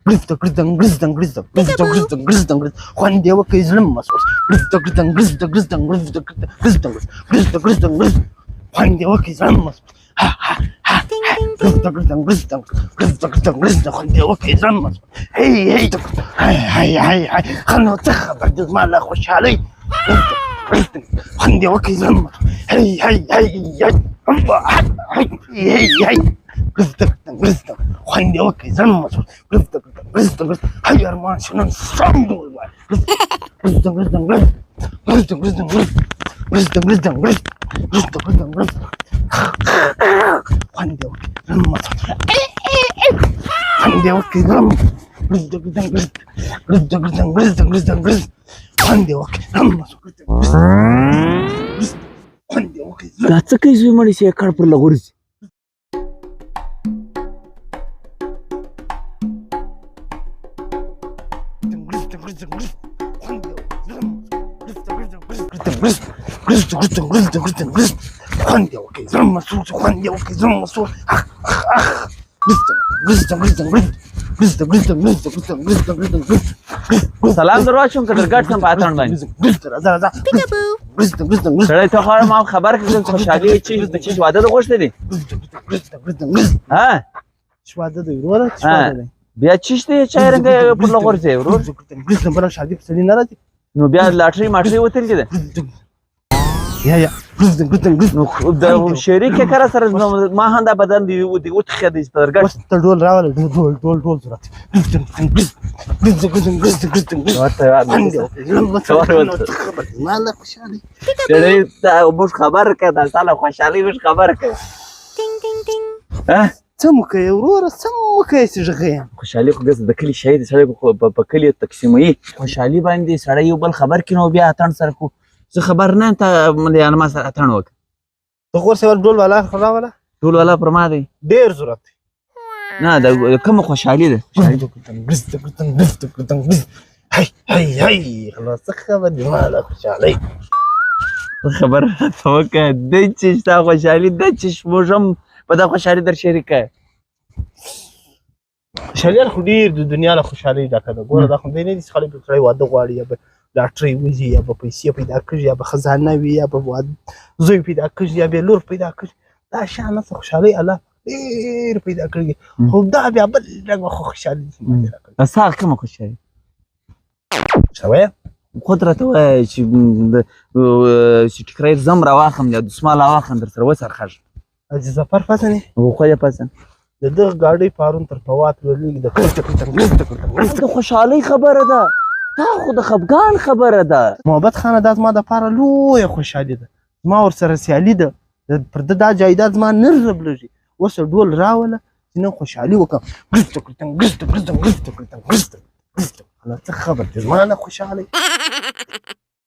Grista, grista, grista, grista, grista, grista, grista, grista. Juan Diego que es más. Grista, grista, grista, grista, grista, grista, grista, grista, grista. Juan Diego que es más. Ha ha ha. Grista, grista, grista, grista, grista, grista. Juan Diego que es más. Hey hey. Hey hey hey hey. خلنا تخبر ما لا خوش علي. grista. Juan Diego que es más. Hey hey hey hey. Hey hey. grista, grista. Juan Diego que es más. grista, grista, grista. Hay hermano, no ensamble. grista, grista, grista. grista, grista, grista. grista, grista, grista. grista, grista, grista. Juan Diego que es más. Juan Diego que es más. grista, grista, grista. grista, grista, grista, grista, grista. Juan Diego que es más. Juan Diego que es más. That's a case we might say car per lagos. Juan Diego que es más. Juan Diego que es más. سلام درواشم که درګټ سم پاتړ باندې سره ته خو ما خبر کړم خوشحالي چې واده د غوښته دي ها شواده دی ورور شواده دی بیا چشته چای رنګ پر لغورځي ورور بل شادي په سړي نه راځي نو بیا لاټري ماټري وتل کېده یا نو د شریک کړه سره ما هنده بدن دی وتخه دي درګټ بس ته ډول راول ډول ضرورت ما لا خوشالي سړی دا مش خبر کړه دا ساله خوشحالي مش خبر کړه ها څمکه ورور څمکه سجغه خوشحالي خو د کلی شي د سړی په کلی تقسیموي خوشحالي باندې سړی یو بل خبر کینو بیا اتن سره کو زه خبر نه ته مليان ما سره اتن وک ته خو سوال ډول والا خلا والا ټول والا پر ما دی ډیر ضرورت نه دا کوم خوشحالي ده هاي خلاص خبر دي مالا خوشالي خبر توکه د چې تا خوشحالي د چې موږم په دا خوشحالي در شریکه شریال خو ډیر د دنیا له خوشحالي دا کنه ګوره دا خو دې نه دي چې خلک سړی واده غواړي یا به لاټري وځي یا به پیسې پیدا کړي یا به خزانه وي یا به زوی پیدا کړي یا به لور پیدا کړي دا شان نه خوشحالي الله ډیر پیدا کړي خو دا بیا بل رنګ خوشحالي دا ساق کوم خوشحالي شوی قدرت وای چې ټیکرای زم را واخم یا د سمال واخم در سره وسر خرج اجي زفر فاتني او خو یې پاتن دغه گاډي پارون تر فوات ولې د خوشحالي خبره ده دا خو د خفګان خبره ده محبت خانه دا زما د پاره لویه خوشحالي ده زما ورسره سیالي ده پر دا جایداد زما نه ربلږي اوس ډول راوله چې نن خوشحالي وکړم څه خبر دې زما نه خوشحالي